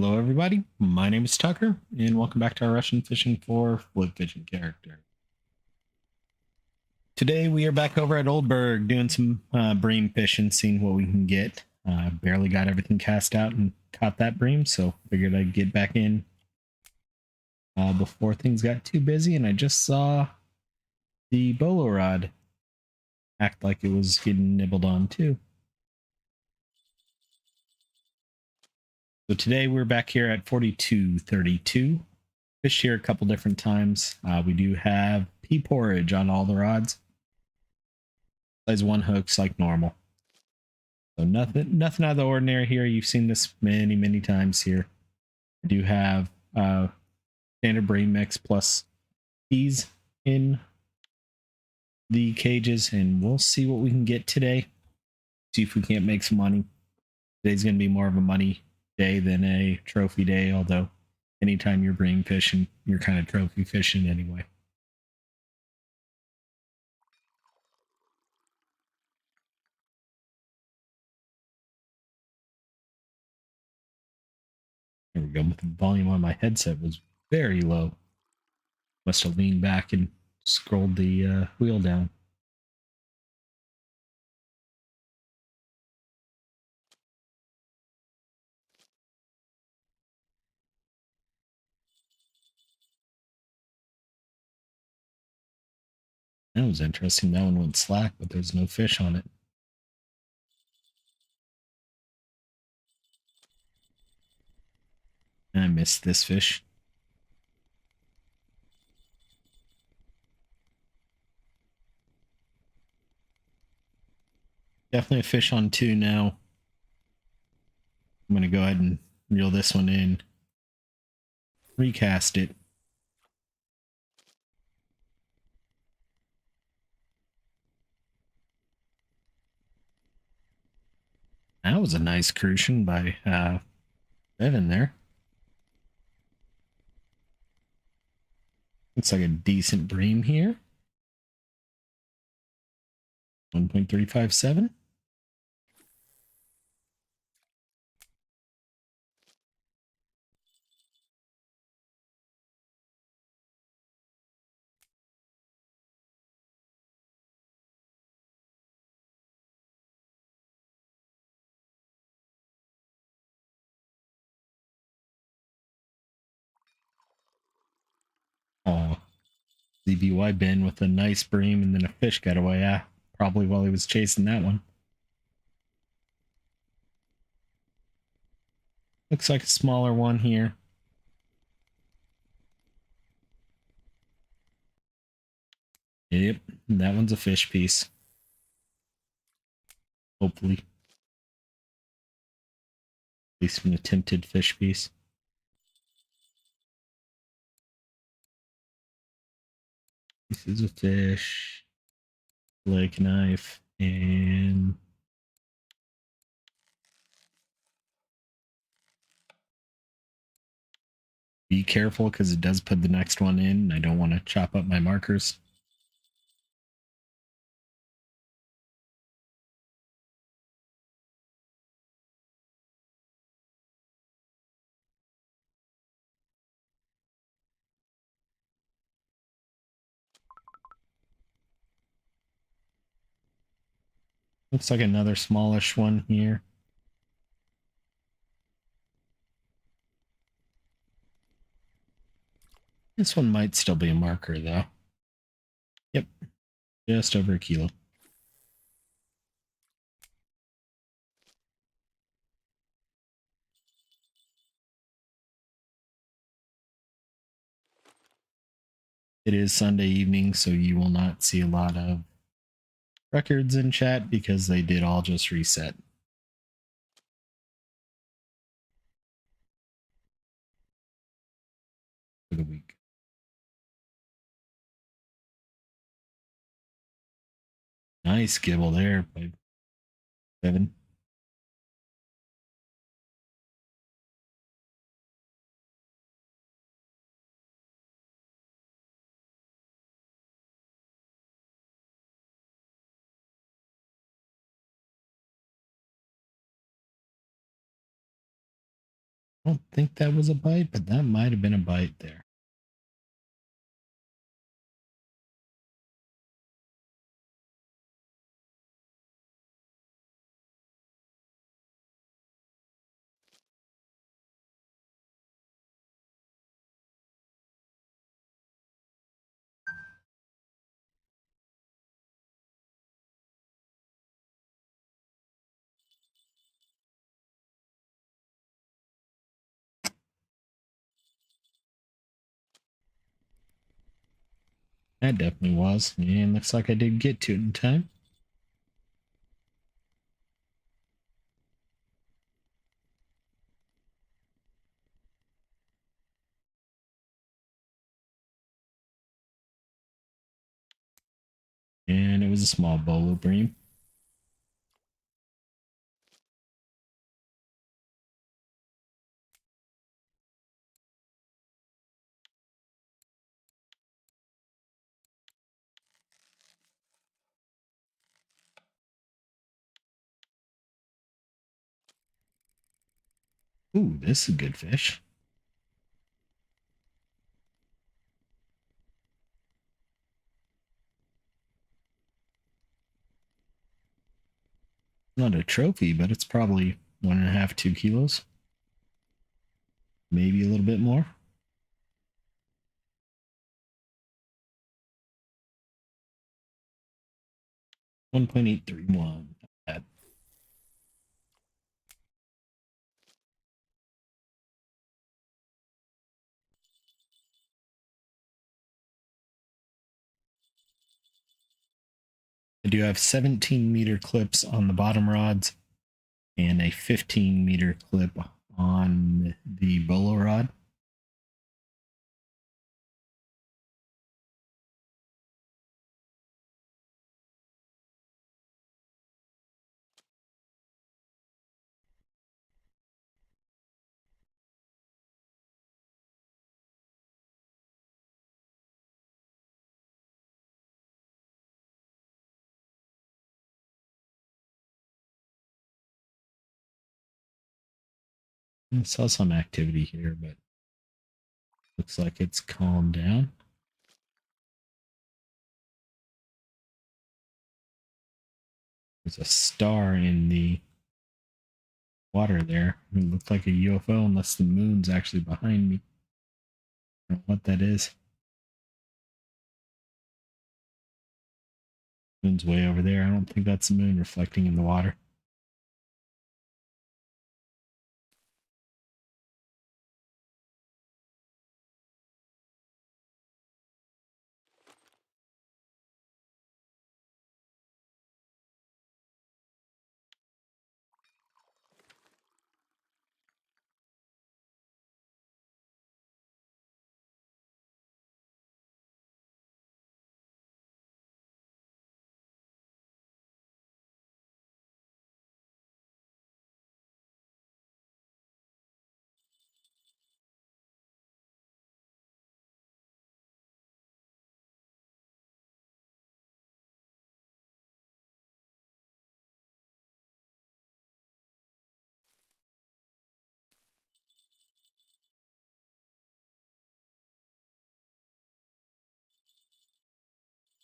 Hello, everybody. My name is Tucker, and welcome back to our Russian Fishing for Float Fishing character. Today, we are back over at Old Burg doing some bream fishing, seeing what we can get. Barely got everything cast out and caught that bream, so figured I'd get back in before things got too busy. And I just saw the bolo rod act like it was getting nibbled on too. So today we're back here at 4232. Fished here a couple different times. We do have pea porridge on all the rods. Size 1 hooks like normal. So nothing out of the ordinary here. You've seen this many times here. I do have standard bream mix plus peas in the cages, and we'll see what we can get today. See if we can't make some money. Today's going to be more of a money day than a trophy day, although anytime you're bream fishing, you're kind of trophy fishing anyway. There we go. The volume on my headset was very low. Must have leaned back and scrolled the wheel down. That was interesting. That one went slack, but there's no fish on it. I missed this fish. Definitely a fish on 2 now. I'm going to go ahead and reel this one in. Recast it. That was a nice crucian by Evan there. Looks like a decent bream here. 1.357. Oh, ZBY Ben with a nice bream, and then a fish got away. Yeah, probably while he was chasing that one. Looks like a smaller one here. Yep, that one's a fish piece. Hopefully. At least an attempted fish piece. This is a fish. Lake knife. And be careful because it does put the next one in. I don't want to chop up my markers. Looks like another smallish one here. This one might still be a marker though. Yep, just over a kilo. It is Sunday evening, so you will not see a lot of records in chat because they did all just reset for the week. Nice gibble there by Evan. I don't think that was a bite, but that might have been a bite there. That definitely was. And looks like I did get to it in time. And it was a small bolo bream. Ooh, this is a good fish. Not a trophy, but it's probably 1.5, 2 kilos. Maybe a little bit more. 1.831. Not bad. I do have 17-meter clips on the bottom rods and a 15-meter clip on the bolo rod. I saw some activity here, but looks like it's calmed down. There's a star in the water there. It looked like a UFO unless the moon's actually behind me. I don't know what that is. Moon's way over there. I don't think that's the moon reflecting in the water.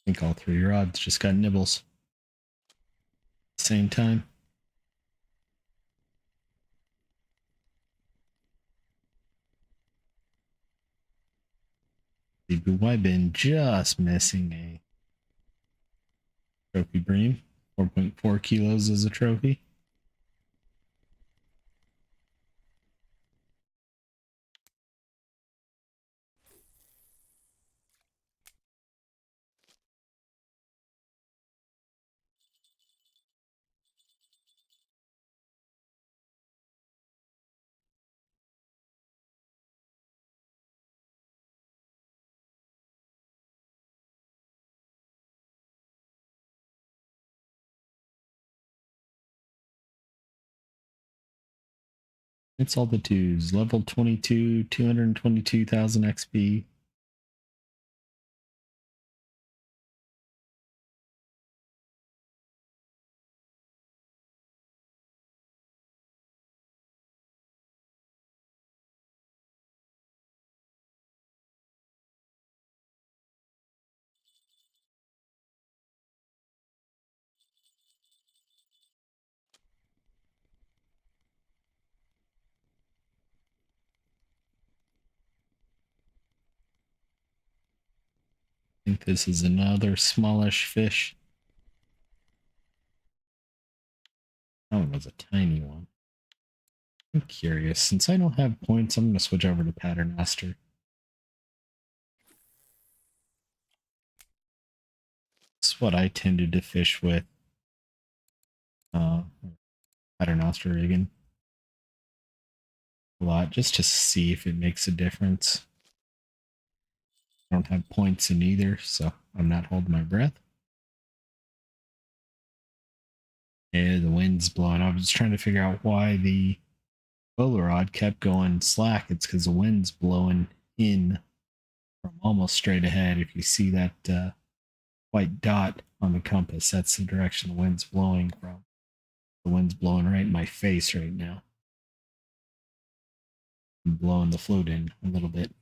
I think all three rods just got nibbles. Same time. The blue been just missing a trophy bream. 4.4 kilos as a trophy. It's all the twos. Level 22, 222,000 XP. think this is another smallish fish. That one was a tiny one. I'm curious. Since I don't have points, I'm going to switch over to Paternoster. It's what I tended to fish with. Paternoster rigging a lot, just to see if it makes a difference. I don't have points in either, so I'm not holding my breath. Yeah, the wind's blowing. I was trying to figure out why the bowler rod kept going slack. It's because the wind's blowing in from almost straight ahead. If you see that white dot on the compass, that's the direction the wind's blowing from. The wind's blowing right in my face right now. I'm blowing the float in a little bit.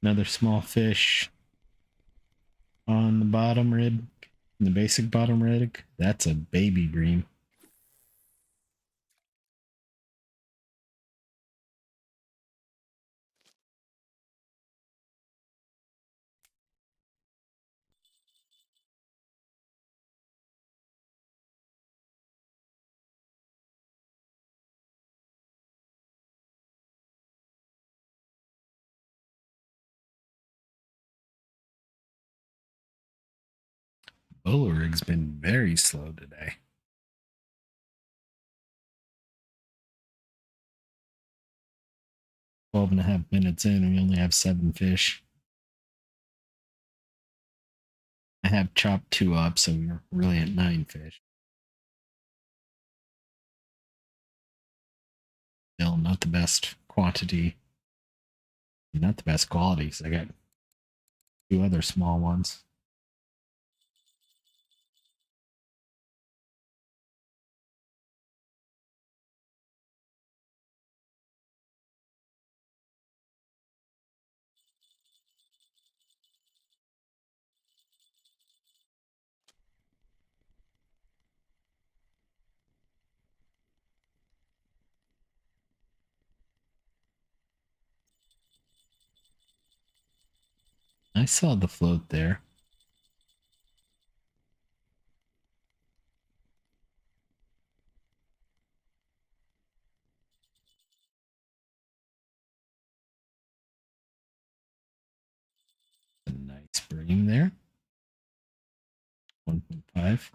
Another small fish on the bottom rig, the basic bottom rig. That's a baby bream. Bowler rig's been very slow today. 12.5 minutes in, and we only have 7 fish. I have chopped 2 up, so we're really at 9 fish. Still not the best quantity, not the best quality. So I got 2 other small ones. I saw the float there. A nice bream there. 1.5.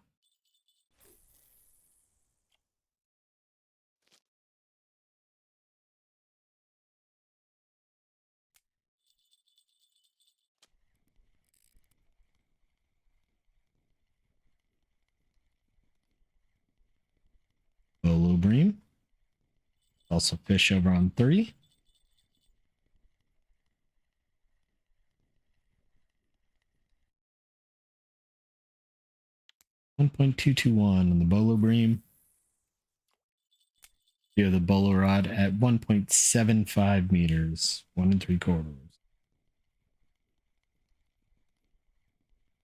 Bolo bream. Also fish over on 3. .221 on the bolo bream. You have the bolo rod at 1.75 meters, 1 3/4.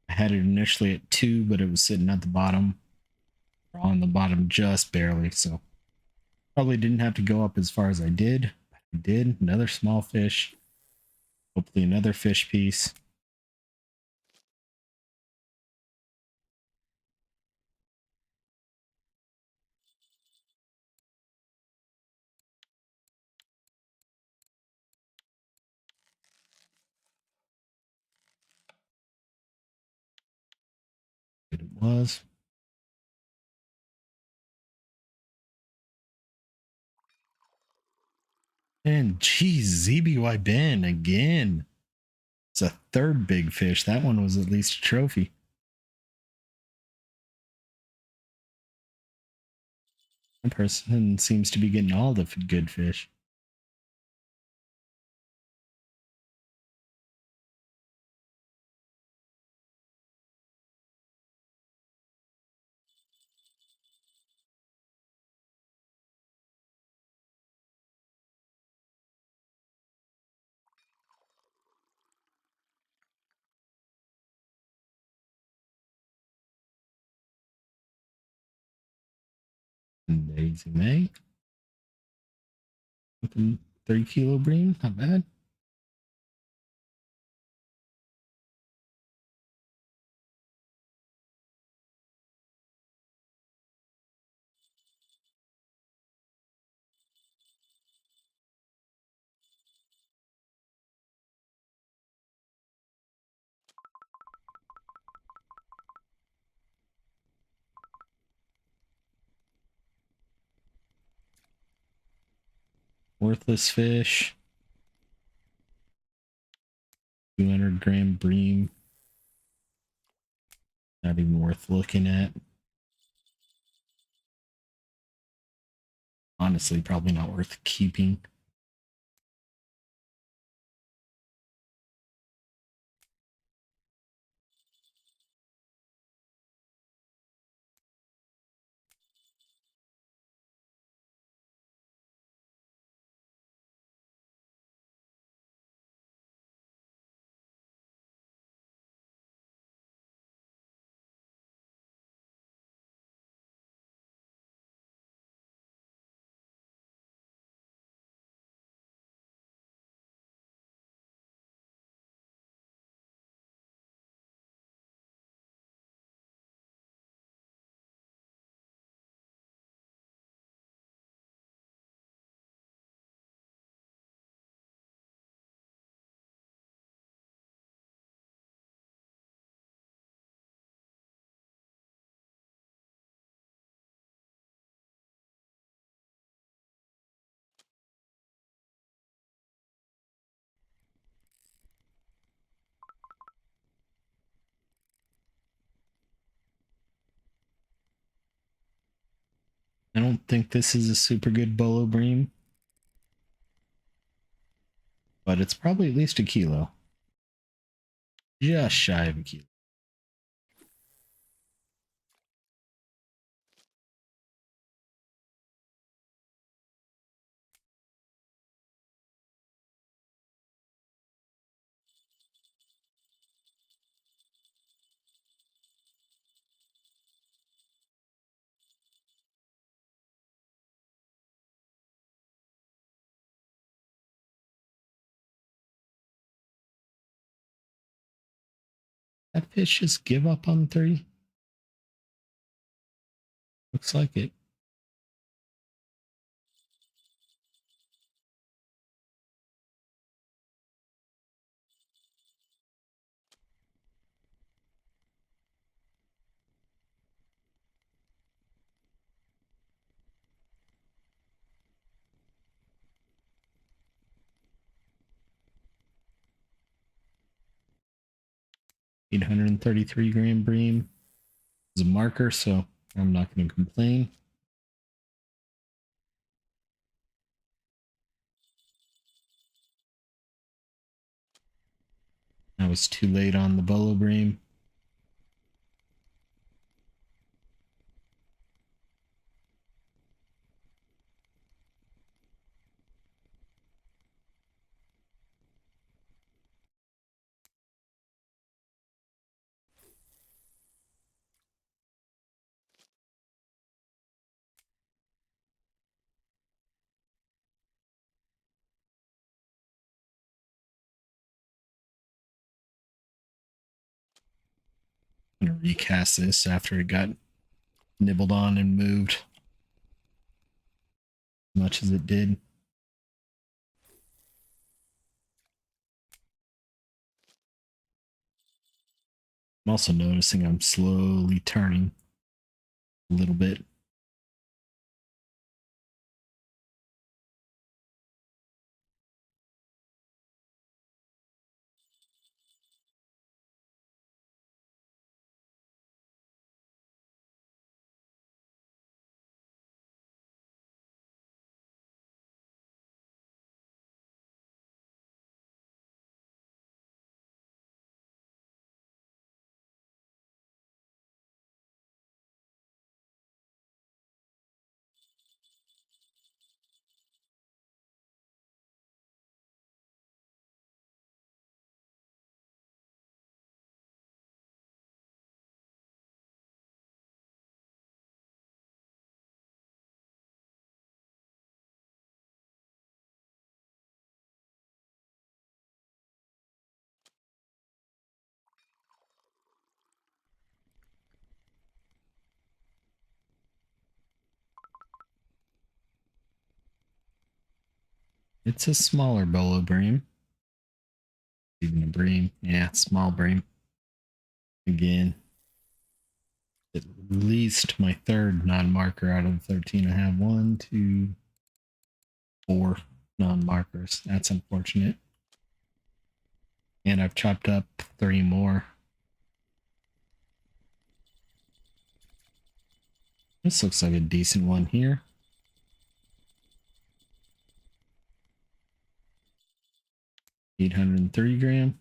I had it initially at 2, but it was sitting at the bottom, or on the bottom just barely. So probably didn't have to go up as far as I did. But I did. Another small fish. Hopefully another fish piece. It was. And geez, ZBY Ben again. It's a third big fish. That one was at least a trophy. That person seems to be getting all the good fish. Daisy May. With a 3 kilo bream, not bad. Worthless fish. 200-gram bream. Not even worth looking at. Honestly, probably not worth keeping. I don't think this is a super good bolo bream, but it's probably at least a kilo. Just shy of a kilo. That fish just give up on 3? Looks like it. $833-gram bream is a marker, so I'm not going to complain. I was too late on the bolo bream. I'm going to recast this after it got nibbled on and moved as much as it did. I'm also noticing I'm slowly turning a little bit. It's a smaller bolo bream. Even a bream. Yeah, small bream. Again, at least my third non-marker out of the 13. I have 1, 2, 4 non-markers. That's unfortunate. And I've chopped up 3 more. This looks like a decent one here. 830 gram.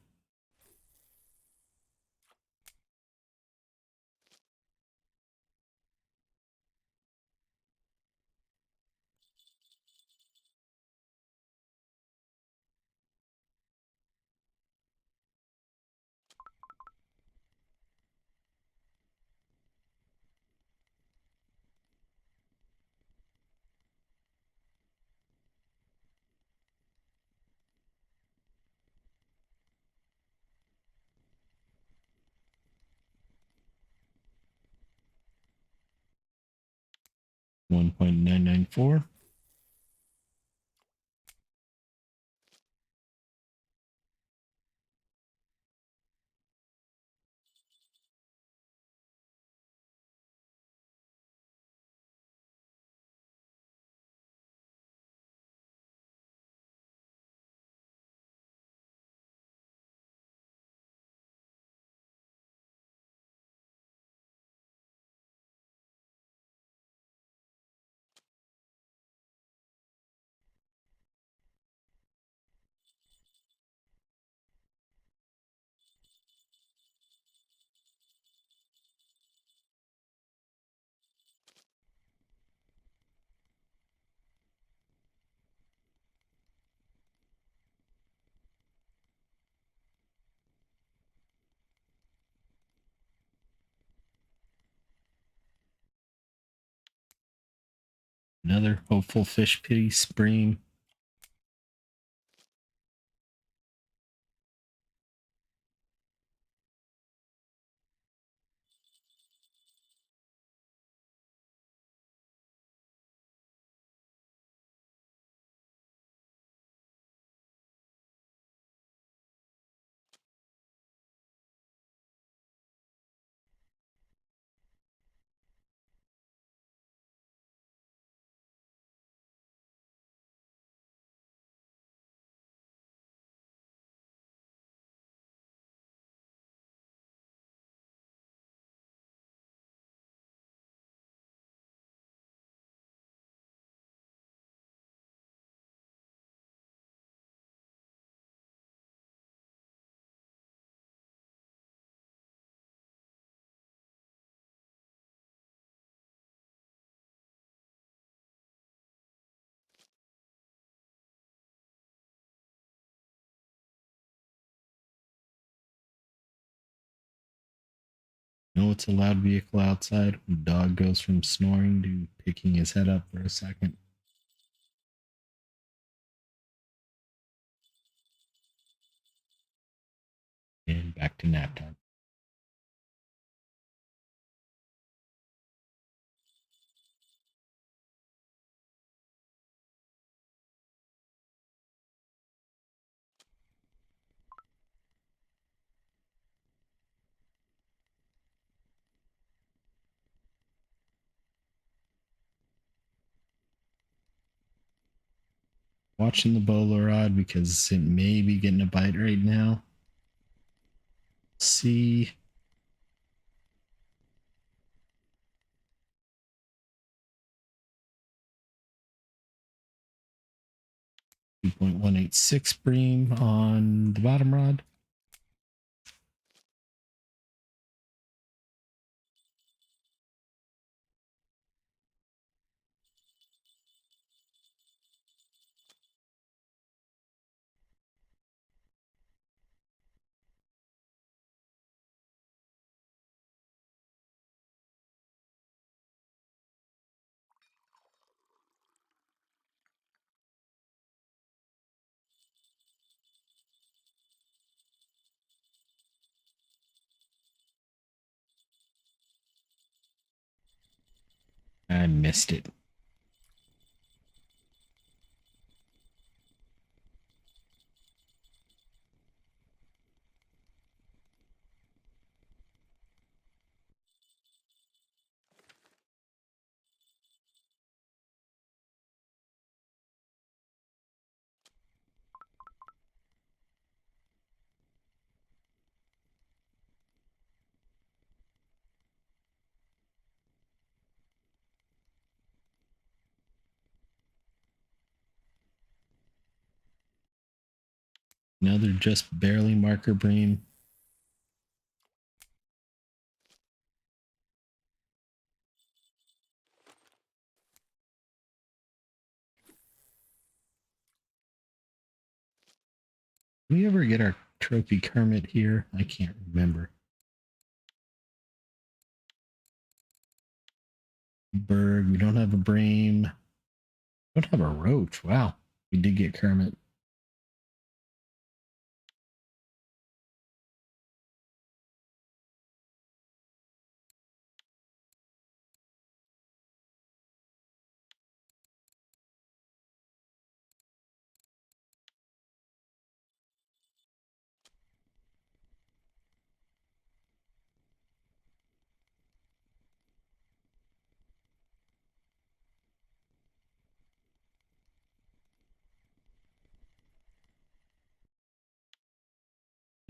$1.994. Another hopeful fish piece bream. No, it's a loud vehicle outside. Dog goes from snoring to picking his head up for a second. And back to nap time. Watching the bowler rod because it may be getting a bite right now. See. .186 bream on the bottom rod. I missed it. Another just barely marker bream. Did we ever get our trophy Kermit here? I can't remember. Burg. We don't have a bream. Don't have a roach. Wow. We did get Kermit.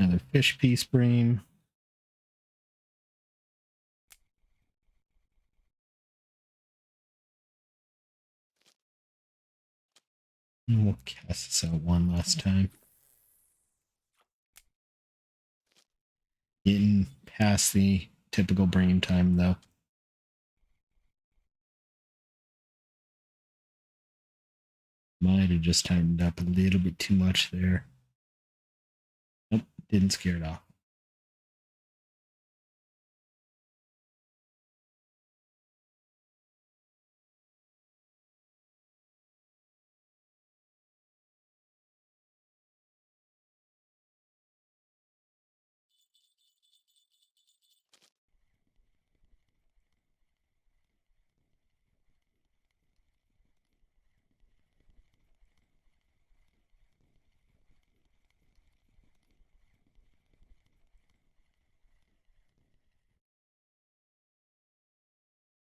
Another fish piece bream. And we'll cast this out one last time. Getting past the typical bream time though. Might have just tightened up a little bit too much there. Nope, didn't scare it off.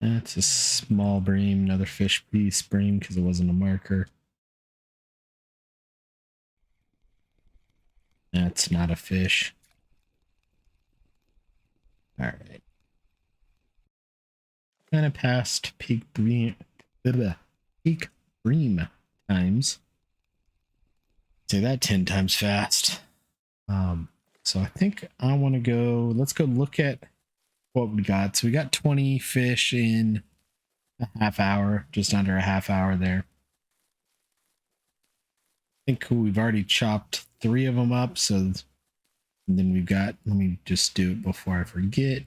That's a small bream, another fish piece bream because it wasn't a marker. That's not a fish. All right. Kind of past peak bream times. Say that 10 times fast. So I think I want to go. Let's go look at what we got. So we got 20 fish in a half hour, just under a half hour there. I think we've already chopped 3 of them up. So and then we've got, let me just do it before I forget.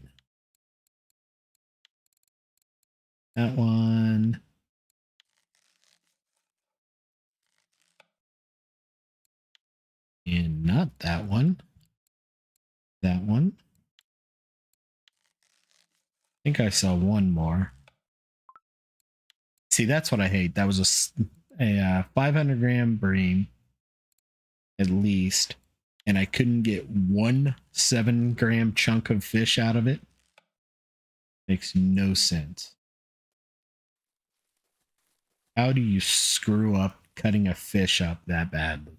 That one. And not that one. That one. I think I saw one more. See, that's what I hate. That was a 500 gram bream, at least, and I couldn't get 1 7-gram chunk of fish out of it. Makes no sense. How do you screw up cutting a fish up that badly?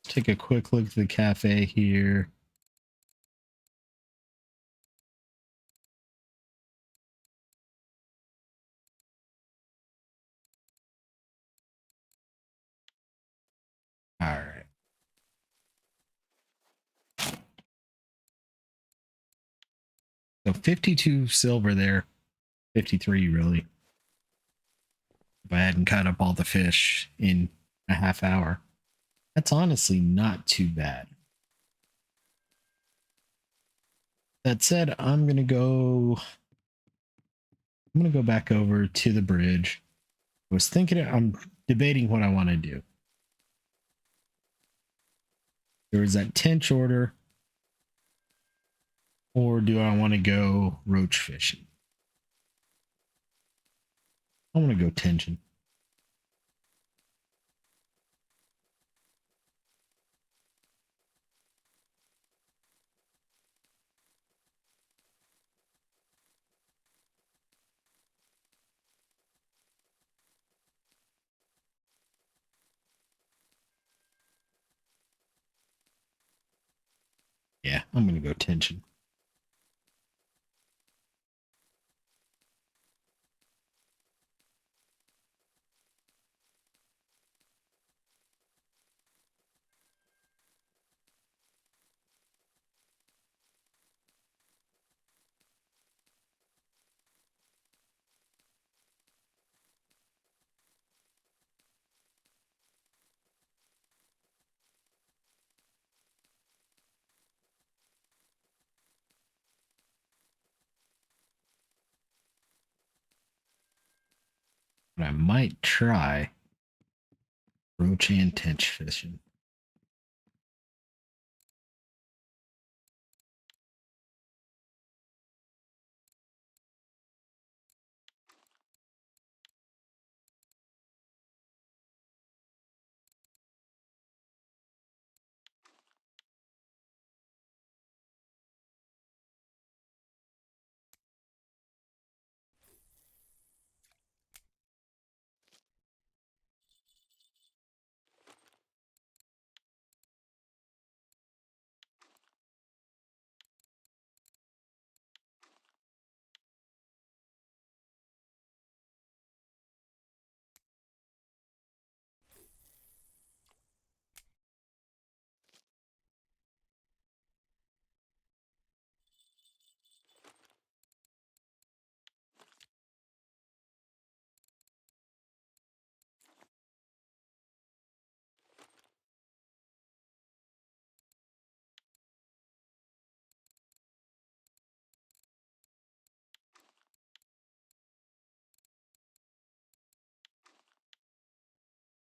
Take a quick look at the cafe here. All right. So 52 silver there. 53 really. If I hadn't cut up all the fish in a half hour. That's honestly not too bad. That said, I'm gonna go back over to the bridge. I was thinking, I'm debating what I want to do. There was that tench order, or do I want to go roach fishing? I want to go tension. Yeah, I'm gonna go tension. But I might try roach and tench fishing.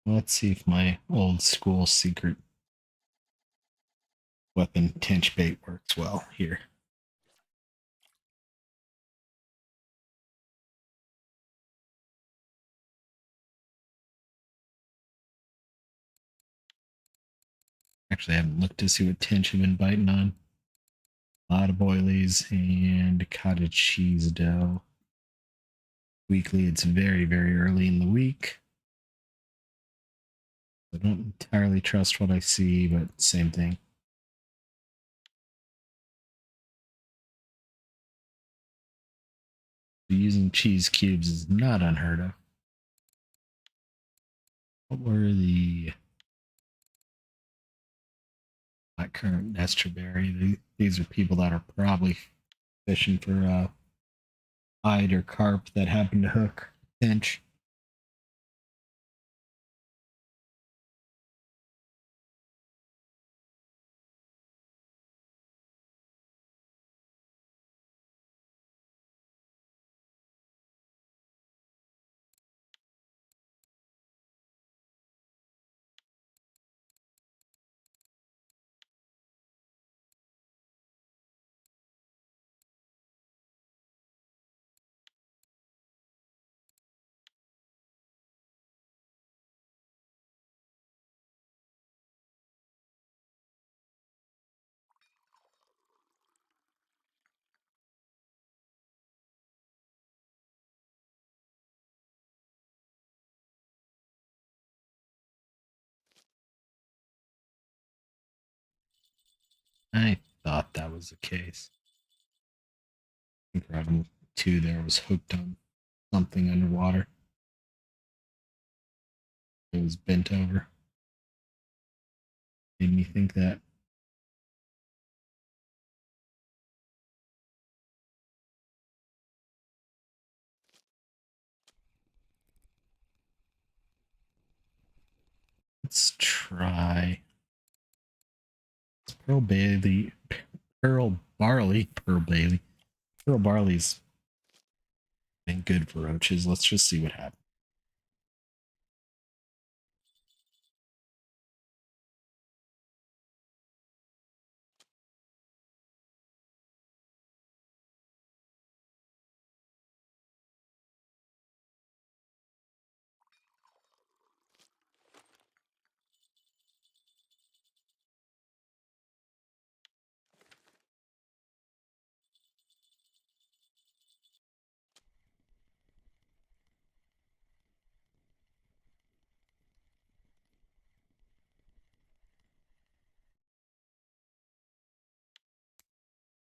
Let's see if my old school secret weapon tench bait works well here. Actually, I haven't looked to see what tench I've been biting on. A lot of boilies and cottage cheese dough. Weekly, it's very, very early in the week. I don't entirely trust what I see, but same thing. Using cheese cubes is not unheard of. What were the blackcurrant estuary? These are people that are probably fishing for hide or carp that happen to hook tench. I thought that was the case. I think Robin 2 there was hooked on something underwater. It was bent over. Made me think that. Let's try Pearl Bailey. Pearl Barley. Pearl Bailey. Pearl Barley's been good for roaches. Let's just see what happens.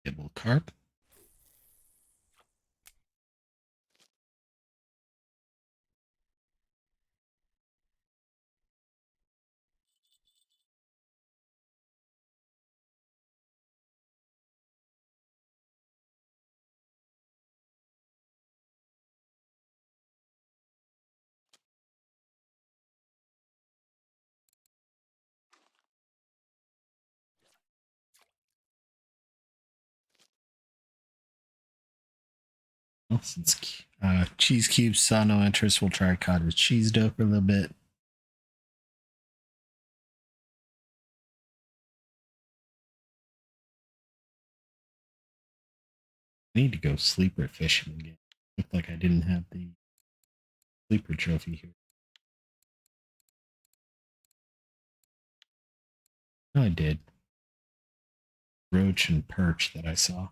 Gibble carp. Well, since cheese cubes saw no interest, we'll try cottage cheese dough for a little bit. I need to go sleeper fishing again. Looked like I didn't have the sleeper trophy here. No, I did. Roach and perch that I saw.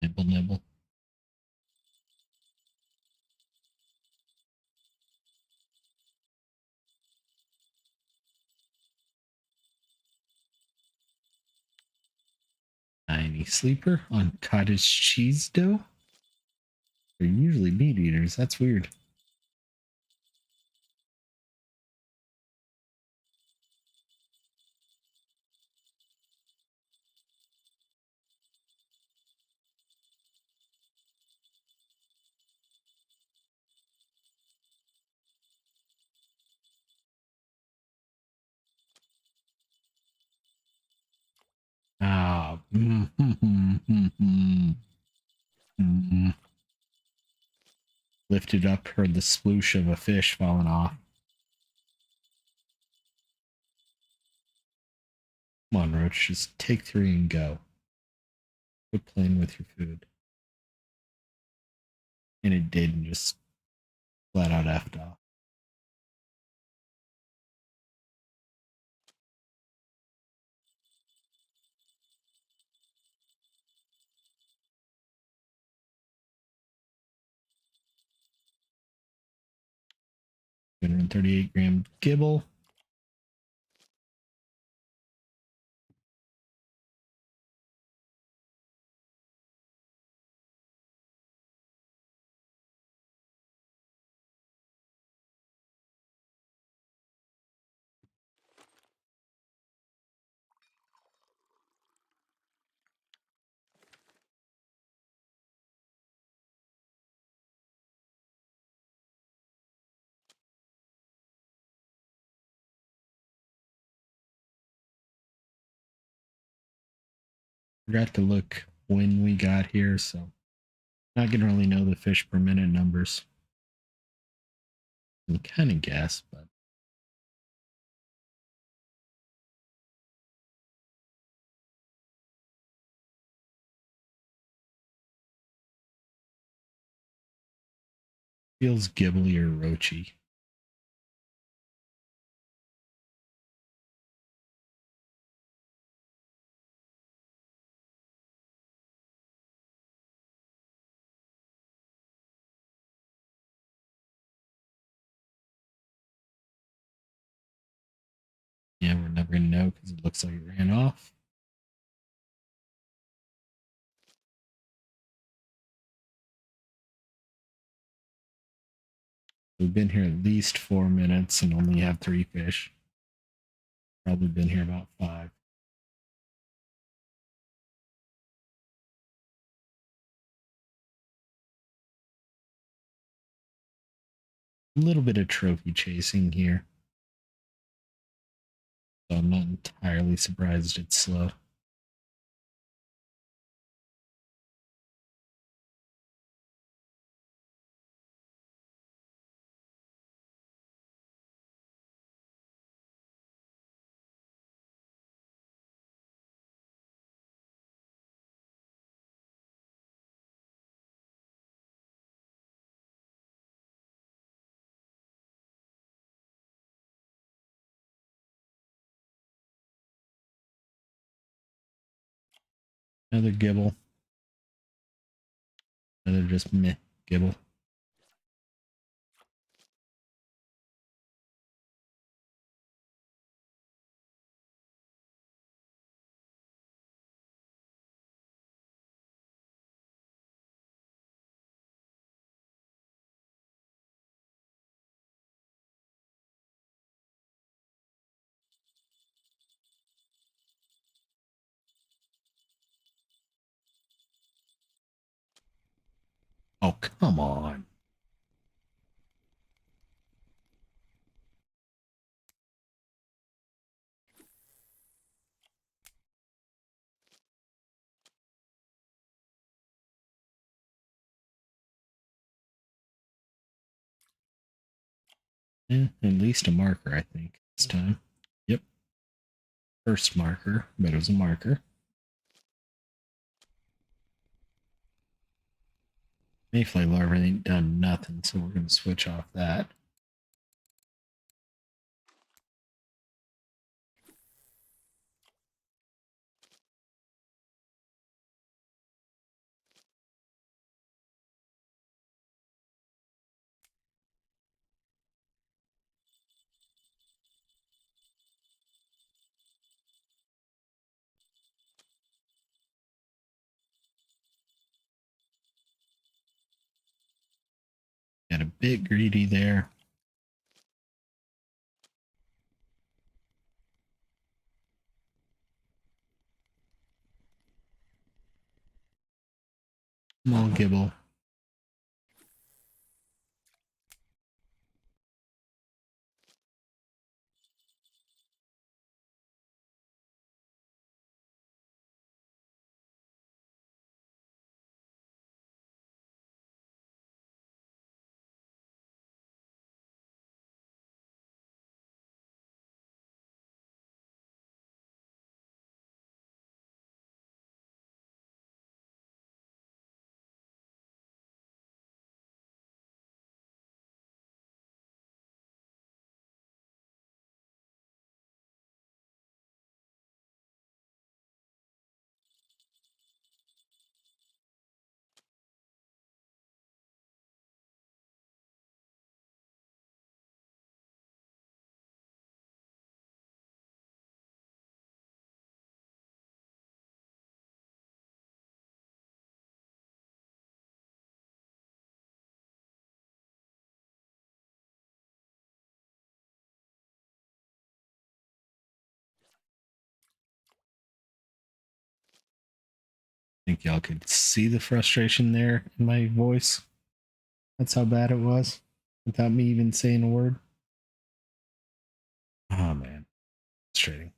Nibble, nibble. Tiny sleeper on cottage cheese dough. They're usually meat eaters. That's weird. Ah, lifted up, heard the sploosh of a fish falling off. Come on, Roach, just take 3 and go. Quit playing with your food. And it did, and just flat out effed off. And 38-gram gibble. Forgot to look when we got here, so not gonna really know the fish per minute numbers. I can kind of guess, but feels gibbly or roachy. Yeah, we're never gonna know because it looks like it ran off. We've been here at least 4 minutes and only have 3 fish. Probably been here about 5. A little bit of trophy chasing here. So I'm not entirely surprised it's slow. Another gibble. Another just meh gibble. Oh, come on. At least a marker, I think, this time. Yep. First marker, but it was a marker. Mayfly larva ain't done nothing, so we're going to switch off that. Got a bit greedy there. Small gibble. I think y'all could see the frustration there in my voice. That's how bad it was without me even saying a word. Oh, man. Frustrating.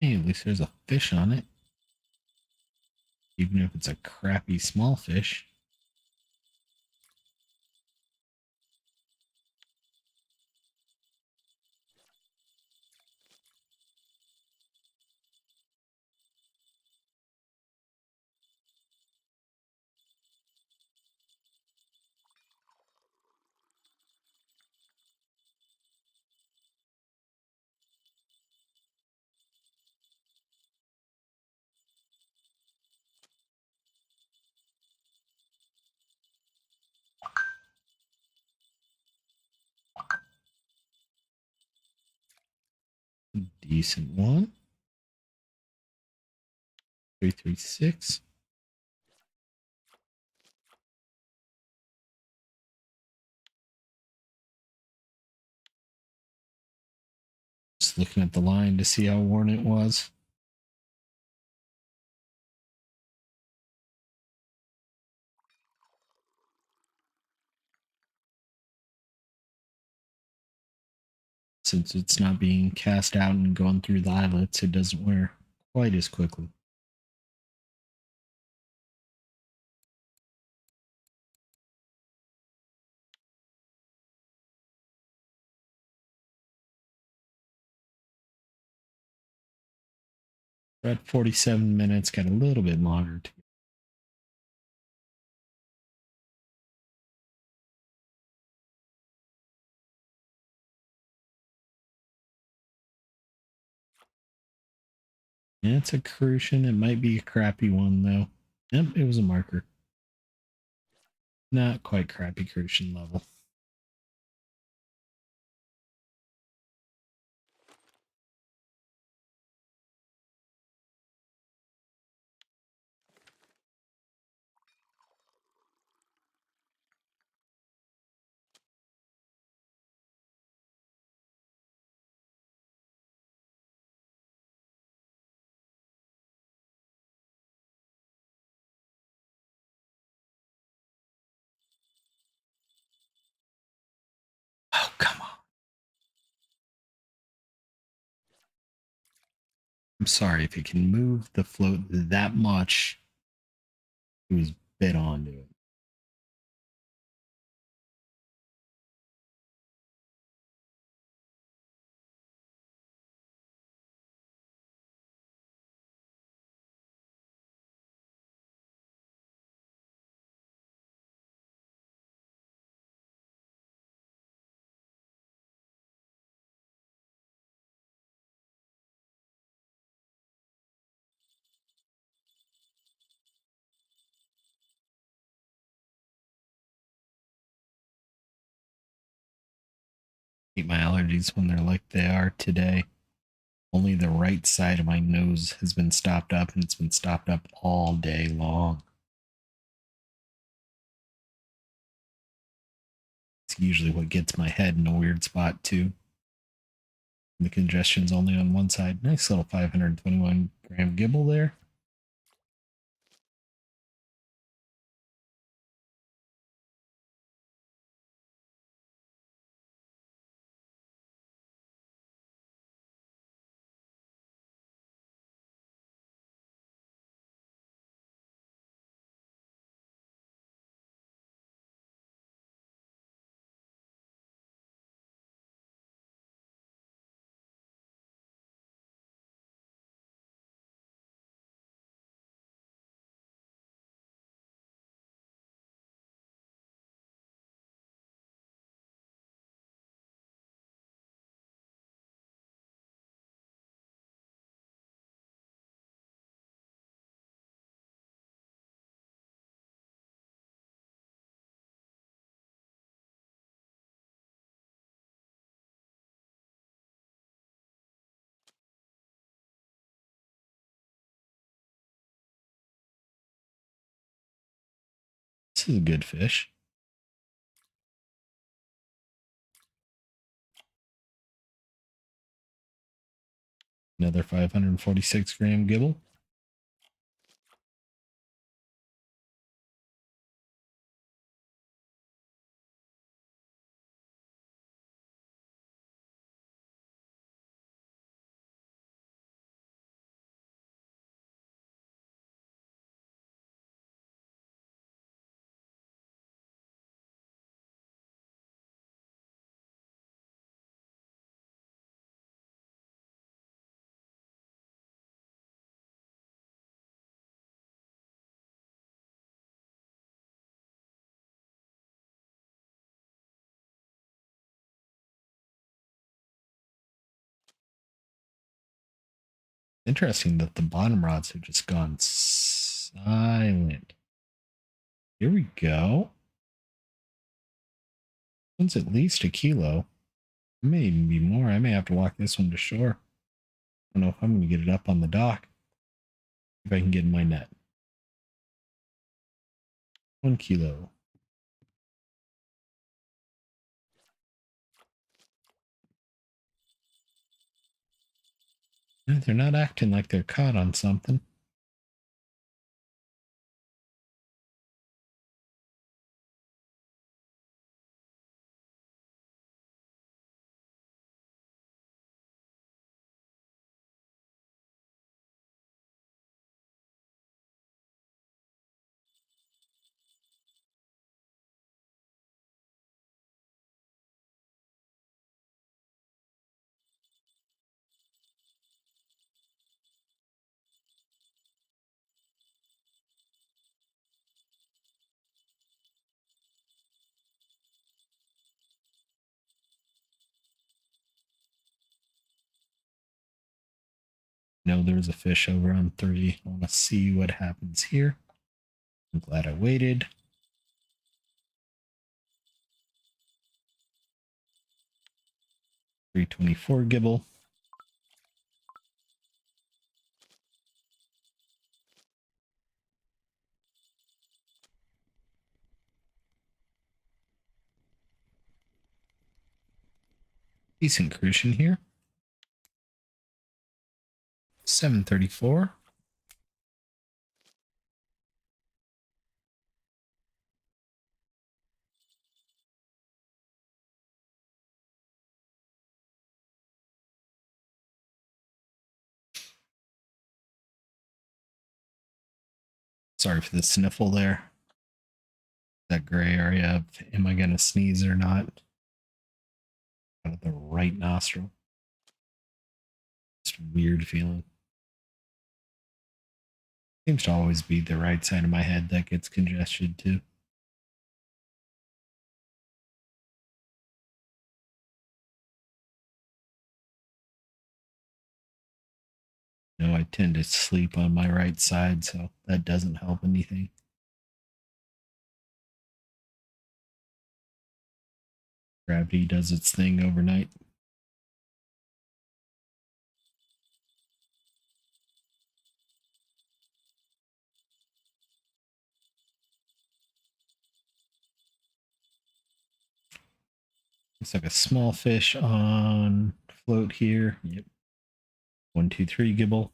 Hey, at least there's a fish on it. Even if it's a crappy small fish. Decent one. 336. Just looking at the line to see how worn it was. Since it's not being cast out and going through the eyelets, it doesn't wear quite as quickly. We're at 47 minutes, got a little bit longer to go. Yeah, it's a crucian. It might be a crappy one though. Yep, it was a marker. Not quite crappy crucian level. Oh, come on. I'm sorry if it can move the float that much. It was bit onto it. Hate my allergies when they're like they are today. Only the right side of my nose has been stopped up, and it's been stopped up all day long. It's usually what gets my head in a weird spot, too. The congestion's only on one side. Nice little 521 gram gibble there. This is a good fish. Another 546 gram gibble. Interesting that the bottom rods have just gone silent. Here we go. One's at least a kilo. It may even be more. I may have to walk this one to shore. I don't know if I'm going to get it up on the dock. If I can get in my net. 1 kilo. They're not acting like they're caught on something. No, there's a fish over on 3. I want to see what happens here. I'm glad I waited. $3.24 gibble. Decent crucian here. 734. Sorry for the sniffle there. That gray area of am I going to sneeze or not? Out of the right nostril. Just a weird feeling. Seems to always be the right side of my head that gets congested too. No, I tend to sleep on my right side, so that doesn't help anything. Gravity does its thing overnight. Looks like a small fish on float here. Yep. 123 gibble.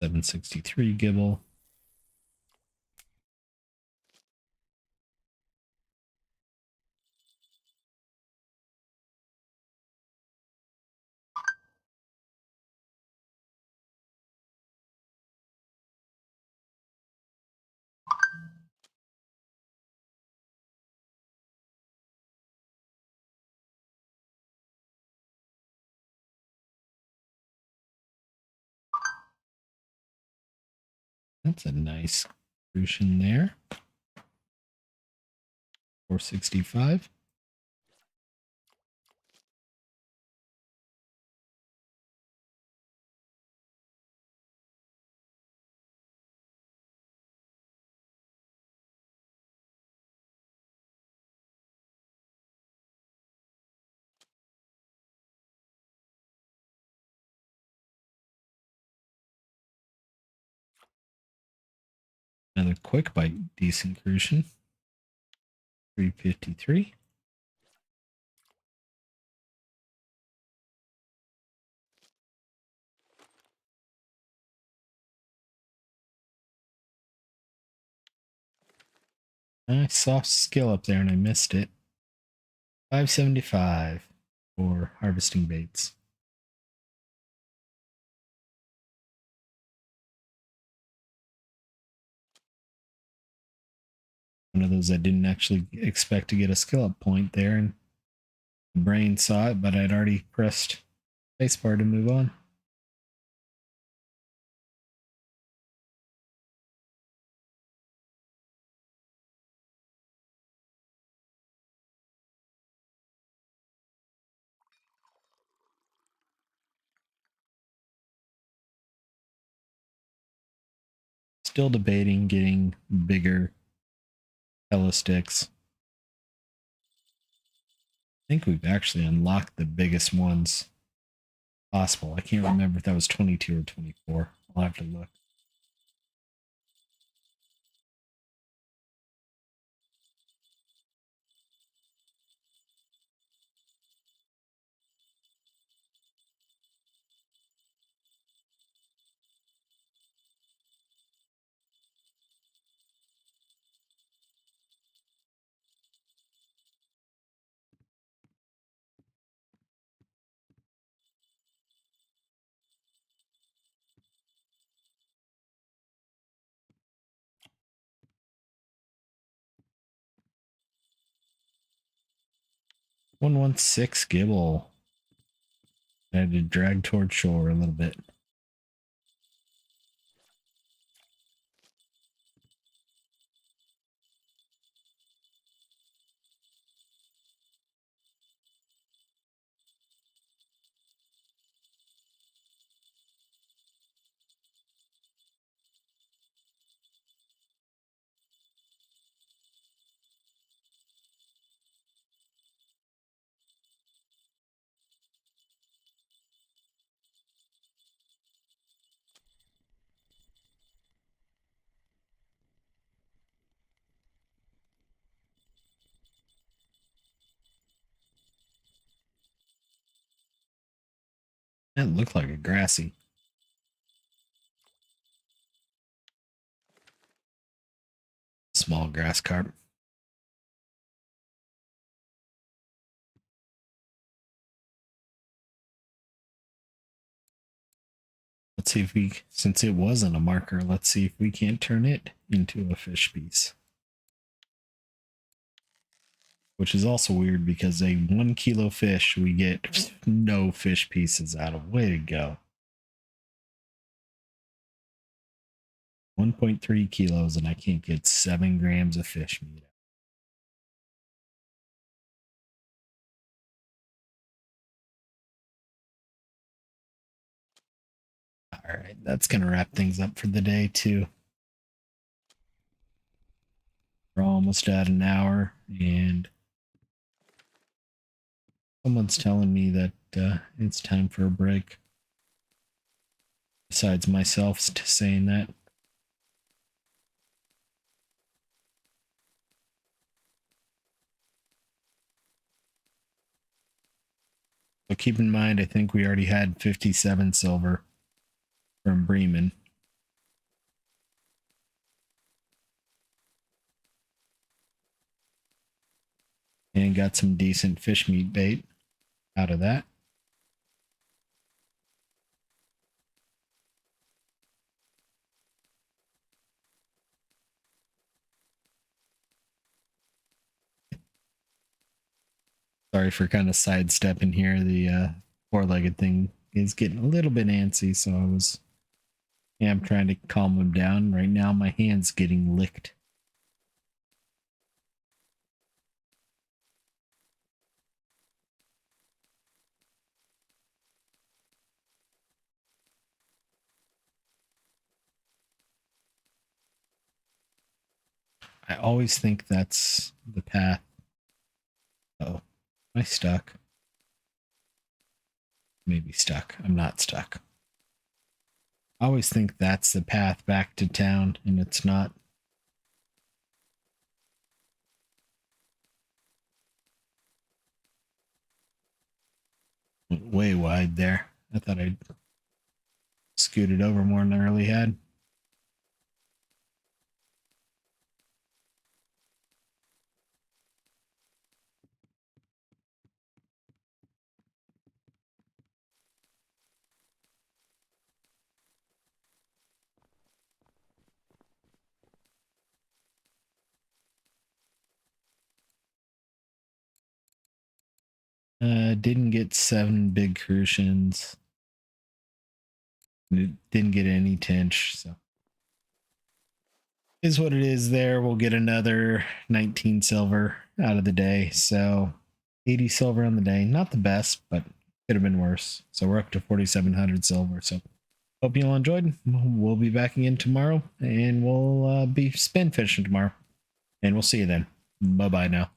$7.63 gibble. That's a nice crucian there. 465. Another quick bite, decent crucian. 353. Nice soft skill up there and I missed it. 575 for harvesting baits. One of those I didn't actually expect to get a skill up point there, and the brain saw it, but I'd already pressed spacebar to move on. Still debating getting bigger telesticks. I think we've actually unlocked the biggest ones possible. I can't remember if that was 22 or 24. I'll have to look. $116 gibble. I had to drag toward shore a little bit. That looked like a grassy. Small grass carp. Let's see if we, since it wasn't a marker, let's see if we can't turn it into a fish piece. Which is also weird because a 1 kilo fish we get no fish pieces out of. Way to go. 1.3 kilos and I can't get 7 grams of fish meat. All right, that's going to wrap things up for the day too. We're almost at an hour and someone's telling me that it's time for a break. Besides myself saying that. So keep in mind, I think we already had 57 silver from Bremen. And got some decent fish meat bait out of that. Sorry for kind of sidestepping here. The four-legged thing is getting a little bit antsy, so I'm trying to calm him down. Right now, my hand's getting licked. I always think that's the path. Oh, am I stuck? Maybe stuck. I'm not stuck. I always think that's the path back to town, and it's not. Went way wide there. I thought I'd scooted over more than I really had. Didn't get 7 big crucians. Didn't get any tinch, so is what it is there. We'll get another 19 silver out of the day, so 80 silver on the day. Not the best, but could have been worse. So we're up to 4,700 silver. So hope you all enjoyed. We'll be back again tomorrow, and we'll be spin fishing tomorrow. And we'll see you then. Bye-bye now.